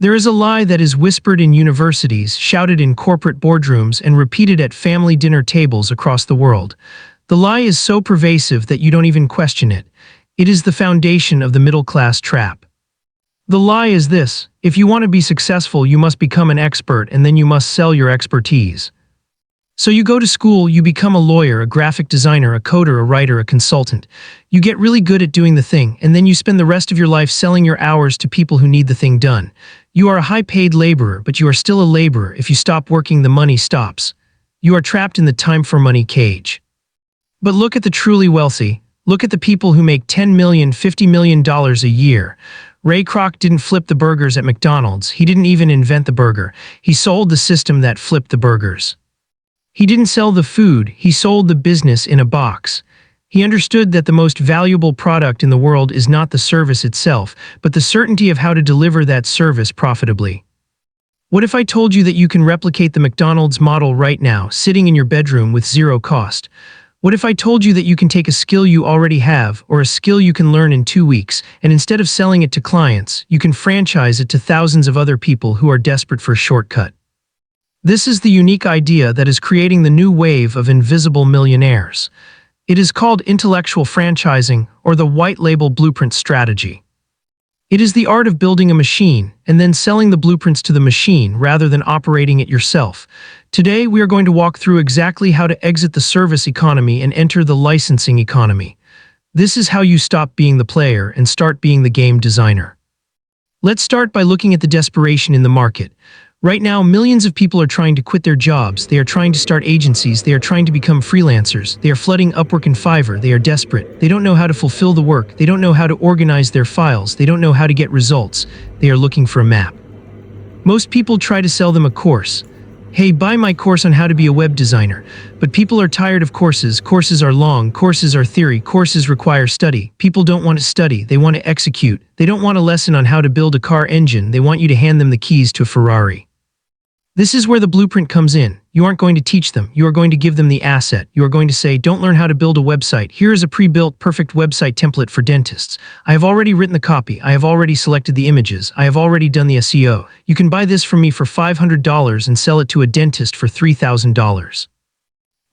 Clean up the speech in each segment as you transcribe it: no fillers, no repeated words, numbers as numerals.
There is a lie that is whispered in universities, shouted in corporate boardrooms, and repeated at family dinner tables across the world. The lie is so pervasive that you don't even question it. It is the foundation of the middle-class trap. The lie is this: if you want to be successful, you must become an expert, and then you must sell your expertise. So you go to school, you become a lawyer, a graphic designer, a coder, a writer, a consultant. You get really good at doing the thing, and then you spend the rest of your life selling your hours to people who need the thing done. You are a high-paid laborer, but you are still a laborer. If you stop working, the money stops. You are trapped in the time-for-money cage. But look at the truly wealthy. Look at the people who make $10 million, $50 million a year. Ray Kroc didn't flip the burgers at McDonald's. He didn't even invent the burger. He sold the system that flipped the burgers. He didn't sell the food, he sold the business in a box. He understood that the most valuable product in the world is not the service itself, but the certainty of how to deliver that service profitably. What if I told you that you can replicate the McDonald's model right now, sitting in your bedroom with zero cost? What if I told you that you can take a skill you already have, or a skill you can learn in 2 weeks, and instead of selling it to clients, you can franchise it to thousands of other people who are desperate for a shortcut? This is the unique idea that is creating the new wave of invisible millionaires. It is called intellectual franchising, or the white label blueprint strategy. It is the art of building a machine and then selling the blueprints to the machine rather than operating it yourself. Today, we are going to walk through exactly how to exit the service economy and enter the licensing economy. This is how you stop being the player and start being the game designer. Let's start by looking at the desperation in the market. Right now, millions of people are trying to quit their jobs, they are trying to start agencies, they are trying to become freelancers, they are flooding Upwork and Fiverr, they are desperate, they don't know how to fulfill the work, they don't know how to organize their files, they don't know how to get results, they are looking for a map. Most people try to sell them a course. Hey, buy my course on how to be a web designer. But people are tired of courses. Courses are long, courses are theory, courses require study. People don't want to study, they want to execute. They don't want a lesson on how to build a car engine, they want you to hand them the keys to a Ferrari. This is where the blueprint comes in. You aren't going to teach them, you are going to give them the asset. You are going to say, don't learn how to build a website. Here is a pre-built, perfect website template for dentists. I have already written the copy, I have already selected the images, I have already done the SEO. You can buy this from me for $500 and sell it to a dentist for $3,000.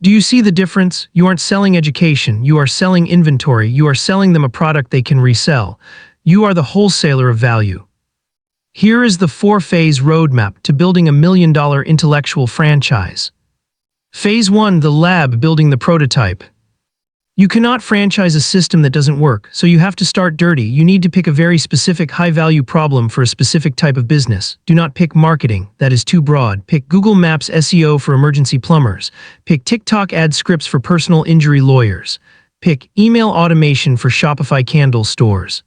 Do you see the difference? You aren't selling education, you are selling inventory, you are selling them a product they can resell. You are the wholesaler of value. Here is the 4-phase roadmap to building a $1 million intellectual franchise. Phase 1, the lab, building the prototype. You cannot franchise a system that doesn't work, so you have to start dirty. You need to pick a very specific high-value problem for a specific type of business. Do not pick marketing, that is too broad. Pick Google Maps SEO for emergency plumbers. Pick TikTok ad scripts for personal injury lawyers. Pick email automation for Shopify candle stores.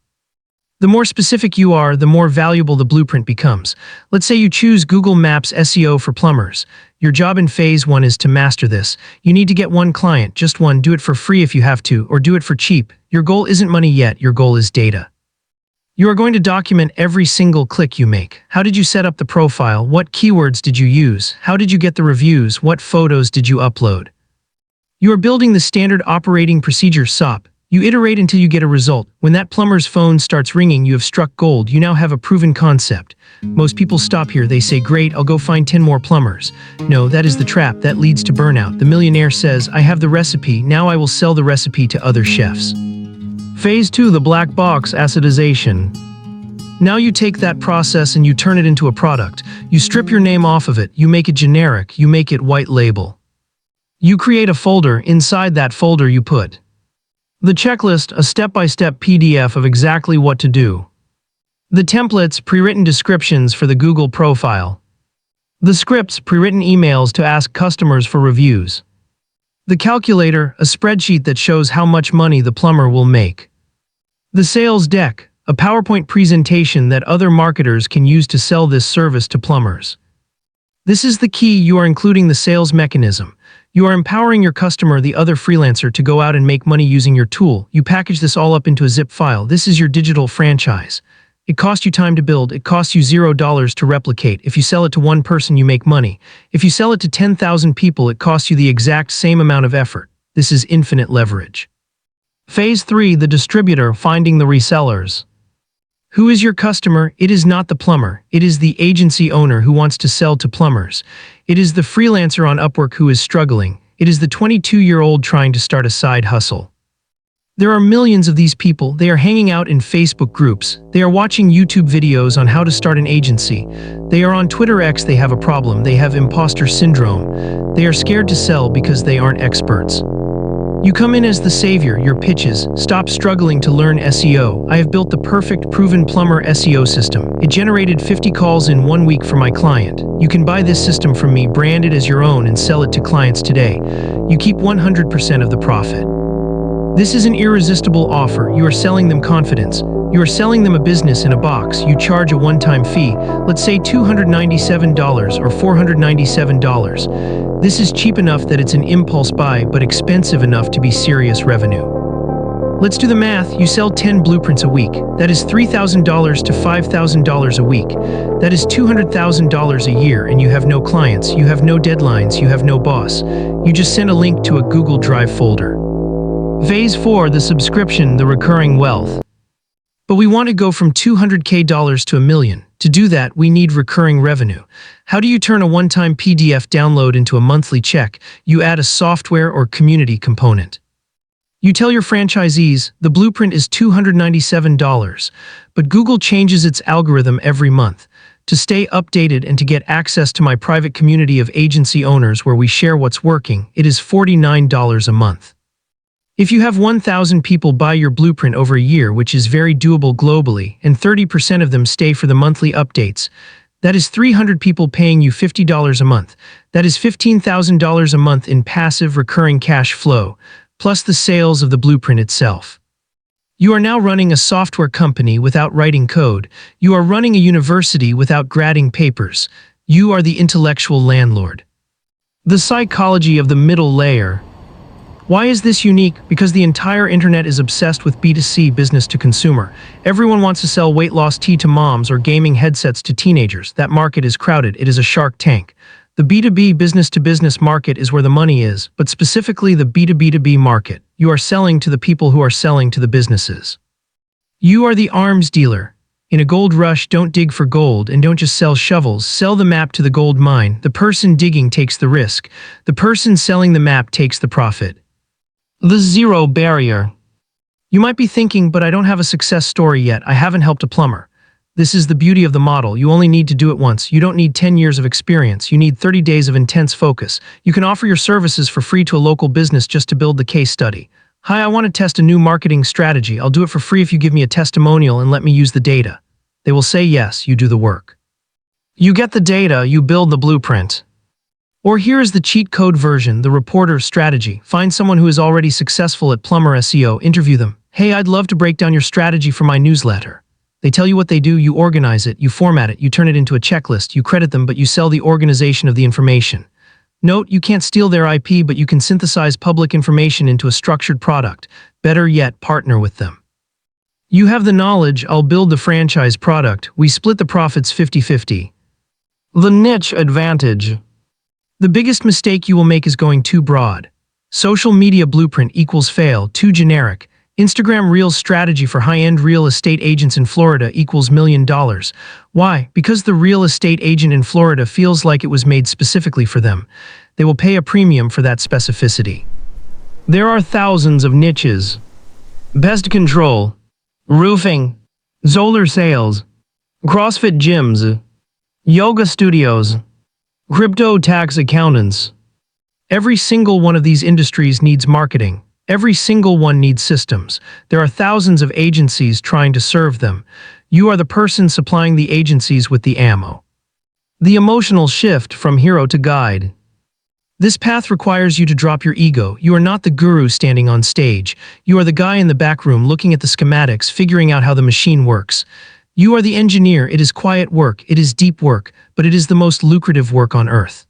The more specific you are, the more valuable the blueprint becomes. Let's say you choose Google Maps SEO for plumbers. Your job in phase 1 is to master this. You need to get one client, just one. Do it for free if you have to, or do it for cheap. Your goal isn't money yet, your goal is data. You are going to document every single click you make. How did you set up the profile? What keywords did you use? How did you get the reviews? What photos did you upload? You are building the standard operating procedure SOP. You iterate until you get a result. When that plumber's phone starts ringing, you have struck gold. You now have a proven concept. Most people stop here. They say, great, I'll go find 10 more plumbers. No, that is the trap. That leads to burnout. The millionaire says, I have the recipe. Now I will sell the recipe to other chefs. Phase 2, the black box acidization. Now you take that process and you turn it into a product. You strip your name off of it. You make it generic. You make it white label. You create a folder. Inside that folder you put the checklist, a step-by-step PDF of exactly what to do. The templates, pre-written descriptions for the Google profile. The scripts, pre-written emails to ask customers for reviews. The calculator, a spreadsheet that shows how much money the plumber will make. The sales deck, a PowerPoint presentation that other marketers can use to sell this service to plumbers. This is the key. You are including the sales mechanism. You are empowering your customer, the other freelancer, to go out and make money using your tool. You package this all up into a zip file. This is your digital franchise. It costs you time to build. It costs you $0 to replicate. If you sell it to one person, you make money. If you sell it to 10,000 people, it costs you the exact same amount of effort. This is infinite leverage. Phase 3, the distributor, finding the resellers. Who is your customer? It is not the plumber. It is the agency owner who wants to sell to plumbers. It is the freelancer on Upwork who is struggling. It is the 22-year-old trying to start a side hustle. There are millions of these people. They are hanging out in Facebook groups. They are watching YouTube videos on how to start an agency. They are on Twitter X. They have a problem. They have imposter syndrome. They are scared to sell because they aren't experts. You come in as the savior, your pitches. Stop struggling to learn SEO. I have built the perfect proven plumber SEO system. It generated 50 calls in 1 week for my client. You can buy this system from me, brand it as your own, and sell it to clients today. You keep 100% of the profit. This is an irresistible offer. You are selling them confidence. You are selling them a business in a box. You charge a one-time fee, let's say $297 or $497. This is cheap enough that it's an impulse buy, but expensive enough to be serious revenue. Let's do the math. You sell 10 blueprints a week. That is $3,000 to $5,000 a week. That is $200,000 a year, and you have no clients, you have no deadlines, you have no boss. You just send a link to a Google Drive folder. Phase 4, the subscription, the recurring wealth. But we want to go from $200K to $1 million. To do that, we need recurring revenue. How do you turn a one-time PDF download into a monthly check? You add a software or community component. You tell your franchisees, the blueprint is $297, but Google changes its algorithm every month. To stay updated and to get access to my private community of agency owners where we share what's working, it is $49 a month. If you have 1,000 people buy your blueprint over a year, which is very doable globally, and 30% of them stay for the monthly updates, that is 300 people paying you $50 a month. That is $15,000 a month in passive recurring cash flow, plus the sales of the blueprint itself. You are now running a software company without writing code. You are running a university without grading papers. You are the intellectual landlord. The psychology of the middle layer. Why is this unique? Because the entire internet is obsessed with B2C, business to consumer. Everyone wants to sell weight loss tea to moms or gaming headsets to teenagers. That market is crowded. It is a shark tank. The B2B, business to business market is where the money is, but specifically the B2B2B market. You are selling to the people who are selling to the businesses. You are the arms dealer. In a gold rush, don't dig for gold and don't just sell shovels. Sell the map to the gold mine. The person digging takes the risk. The person selling the map takes the profit. The zero barrier. You might be thinking, but I don't have a success story yet. I haven't helped a plumber. This is the beauty of the model. You only need to do it once. You don't need 10 years of experience. You need 30 days of intense focus. You can offer your services for free to a local business just to build the case study. Hi, I want to test a new marketing strategy. I'll do it for free if you give me a testimonial and let me use the data. They will say yes, you do the work. You get the data, you build the blueprint. Or here is the cheat code version, the reporter strategy. Find someone who is already successful at plumber SEO, interview them. Hey, I'd love to break down your strategy for my newsletter. They tell you what they do, you organize it, you format it, you turn it into a checklist, you credit them, but you sell the organization of the information. Note, you can't steal their IP, but you can synthesize public information into a structured product. Better yet, partner with them. You have the knowledge, I'll build the franchise product. We split the profits 50-50. The niche advantage. The biggest mistake you will make is going too broad. Social media blueprint equals fail, too generic. Instagram Reels strategy for high-end real estate agents in Florida equals $1 million. Why? Because the real estate agent in Florida feels like it was made specifically for them. They will pay a premium for that specificity. There are thousands of niches. Pest control, roofing, solar sales, CrossFit gyms, yoga studios, crypto tax accountants. Every single one of these industries needs marketing. Every single one needs systems. There are thousands of agencies trying to serve them. You are the person supplying the agencies with the ammo. The emotional shift from hero to guide. This path requires you to drop your ego. You are not the guru standing on stage. You are the guy in the back room looking at the schematics, figuring out how the machine works. You are the engineer. It is quiet work, it is deep work, but it is the most lucrative work on earth.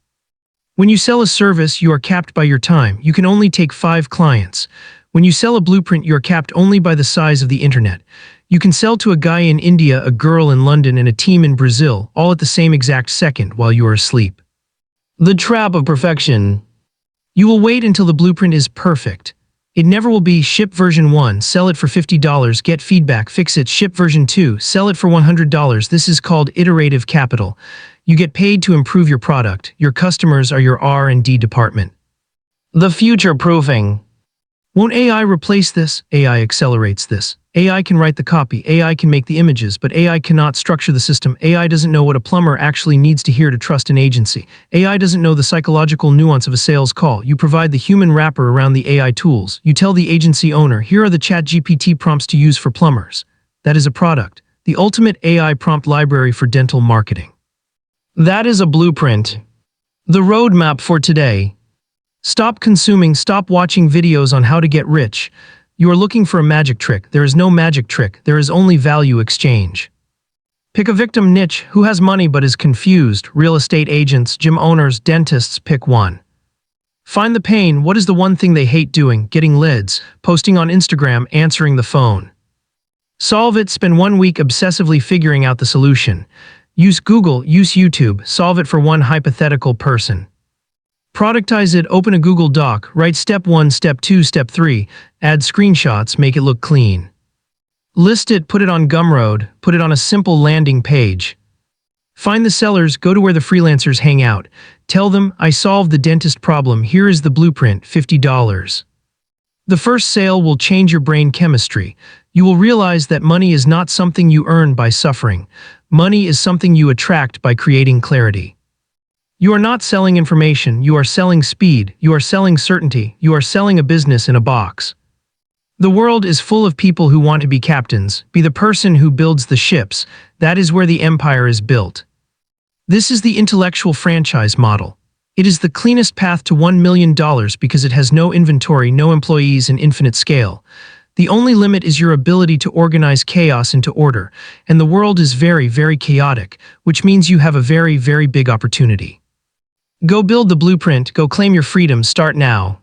When you sell a service, you are capped by your time. You can only take 5 clients. When you sell a blueprint, you are capped only by the size of the internet. You can sell to a guy in India, a girl in London, and a team in Brazil, all at the same exact second while you are asleep. The trap of perfection. You will wait until the blueprint is perfect. It never will be ship version 1, sell it for $50, get feedback, fix it, ship version 2, sell it for $100. This is called iterative capital. You get paid to improve your product. Your customers are your R&D department. The future proofing. Won't AI replace this? AI accelerates this. AI can write the copy, AI can make the images, but AI cannot structure the system. AI doesn't know what a plumber actually needs to hear to trust an agency. AI doesn't know the psychological nuance of a sales call. You provide the human wrapper around the AI tools. You tell the agency owner, here are the ChatGPT prompts to use for plumbers. That is a product. The ultimate AI prompt library for dental marketing. That is a blueprint. The roadmap for today. Stop consuming, stop watching videos on how to get rich. You are looking for a magic trick. There is no magic trick. There is only value exchange. Pick a victim niche. Who has money but is confused? Real estate agents, gym owners, dentists, pick one. Find the pain. What is the one thing they hate doing? Getting leads, posting on Instagram, answering the phone. Solve it. Spend 1 week obsessively figuring out the solution. Use Google, use YouTube. Solve it for one hypothetical person. Productize it, open a Google Doc, write step 1, step 2, step 3, add screenshots, make it look clean. List it, put it on Gumroad, put it on a simple landing page. Find the sellers, go to where the freelancers hang out. Tell them, I solved the dentist problem, here is the blueprint, $50. The first sale will change your brain chemistry. You will realize that money is not something you earn by suffering. Money is something you attract by creating clarity. You are not selling information, you are selling speed, you are selling certainty, you are selling a business in a box. The world is full of people who want to be captains, be the person who builds the ships. That is where the empire is built. This is the intellectual franchise model. It is the cleanest path to $1 million because it has no inventory, no employees, and infinite scale. The only limit is your ability to organize chaos into order, and the world is very, very chaotic, which means you have a very, very big opportunity. Go build the blueprint, go claim your freedom, start now.